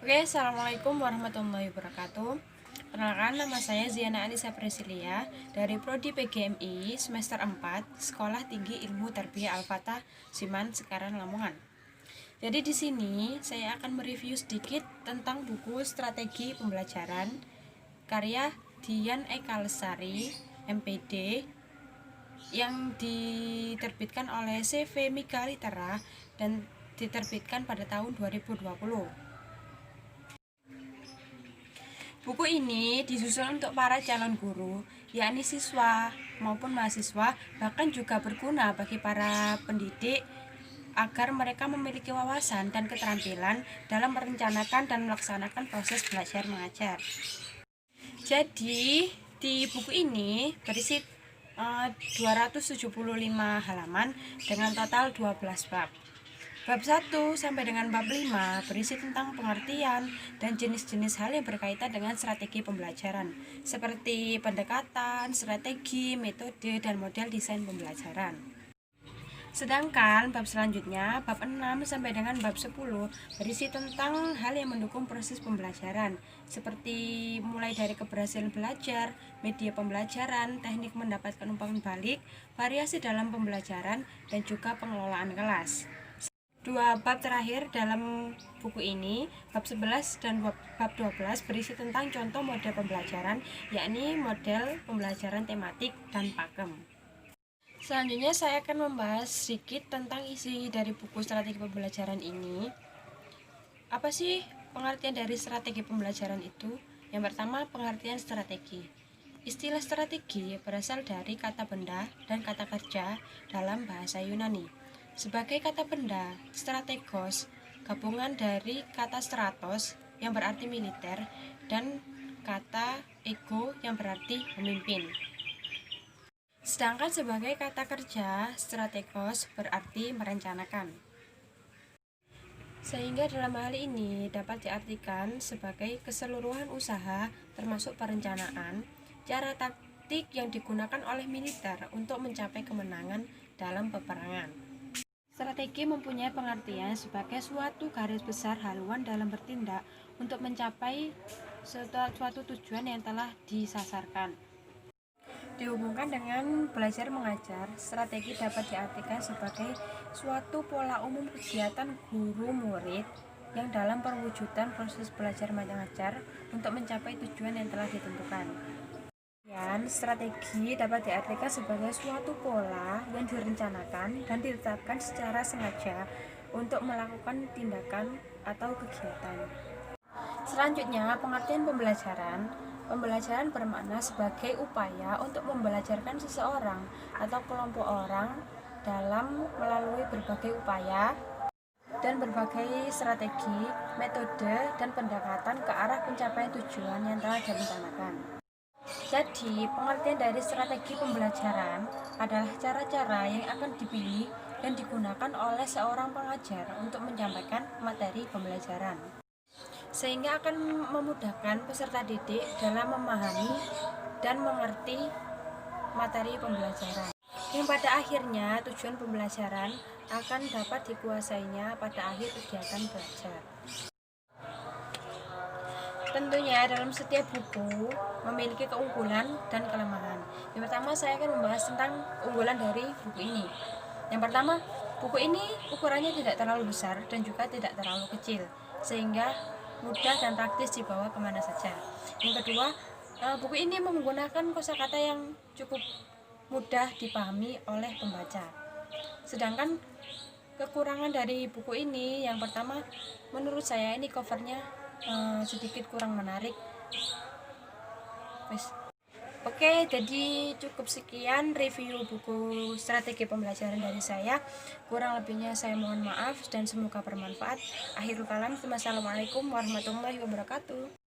Oke, Assalamualaikum warahmatullahi wabarakatuh. Perkenalkan, nama saya Ziana Anissa Presilia dari Prodi PGMI semester 4, Sekolah Tinggi Ilmu Tarbiyah Al-Fatah, Siman, Sekarang, Lamongan. Jadi di sini saya akan mereview sedikit tentang buku Strategi Pembelajaran karya Dian Eka Lestari, MPD, yang diterbitkan oleh CV Mika Litera dan diterbitkan pada tahun 2020. Buku ini disusun untuk para calon guru, yakni siswa maupun mahasiswa, bahkan juga berguna bagi para pendidik agar mereka memiliki wawasan dan keterampilan dalam merencanakan dan melaksanakan proses belajar mengajar. Jadi, di buku ini berisi 275 halaman dengan total 12 bab. Bab 1 sampai dengan bab 5 berisi tentang pengertian dan jenis-jenis hal yang berkaitan dengan strategi pembelajaran, seperti pendekatan, strategi, metode, dan model desain pembelajaran. Sedangkan bab selanjutnya, bab 6 sampai dengan bab 10 berisi tentang hal yang mendukung proses pembelajaran, seperti mulai dari keberhasilan belajar, media pembelajaran, teknik mendapatkan umpan balik, variasi dalam pembelajaran, dan juga pengelolaan kelas. Dua bab terakhir dalam buku ini, bab 11 dan bab 12 berisi tentang contoh model pembelajaran, yakni model pembelajaran tematik dan pakem. Selanjutnya saya akan membahas sedikit tentang isi dari buku strategi pembelajaran ini. Apa sih pengertian dari strategi pembelajaran itu? Yang pertama, pengertian strategi. Istilah strategi berasal dari kata benda dan kata kerja dalam bahasa Yunani. Sebagai kata benda, strategos gabungan dari kata stratos yang berarti militer dan kata ego yang berarti memimpin. Sedangkan sebagai kata kerja, strategos berarti merencanakan. Sehingga dalam hal ini dapat diartikan sebagai keseluruhan usaha termasuk perencanaan, cara taktik yang digunakan oleh militer untuk mencapai kemenangan dalam peperangan. Strategi mempunyai pengertian sebagai suatu garis besar haluan dalam bertindak untuk mencapai suatu tujuan yang telah disasarkan. Dihubungkan dengan belajar mengajar, strategi dapat diartikan sebagai suatu pola umum kegiatan guru-murid yang dalam perwujudan proses belajar mengajar untuk mencapai tujuan yang telah ditentukan. Strategi dapat diartikan sebagai suatu pola yang direncanakan dan ditetapkan secara sengaja untuk melakukan tindakan atau kegiatan. Selanjutnya, pengertian pembelajaran. Pembelajaran bermakna sebagai upaya untuk membelajarkan seseorang atau kelompok orang dalam melalui berbagai upaya dan berbagai strategi, metode, dan pendekatan ke arah pencapaian tujuan yang telah direncanakan. Jadi, pengertian dari strategi pembelajaran adalah cara-cara yang akan dipilih dan digunakan oleh seorang pengajar untuk menyampaikan materi pembelajaran, sehingga akan memudahkan peserta didik dalam memahami dan mengerti materi pembelajaran, yang pada akhirnya tujuan pembelajaran akan dapat dikuasainya pada akhir kegiatan belajar. Tentunya dalam setiap buku memiliki keunggulan dan kelemahan. Yang pertama, saya akan membahas tentang keunggulan dari buku ini. Yang pertama, buku ini ukurannya tidak terlalu besar dan juga tidak terlalu kecil, sehingga mudah dan praktis dibawa kemana saja. Yang kedua, buku ini menggunakan kosakata yang cukup mudah dipahami oleh pembaca. Sedangkan kekurangan dari buku ini, yang pertama, menurut saya ini covernya sedikit kurang menarik. Oke, jadi cukup sekian review buku strategi pembelajaran dari saya. Kurang lebihnya saya mohon maaf dan semoga bermanfaat. Akhirul kalam, wassalamualaikum warahmatullahi wabarakatuh.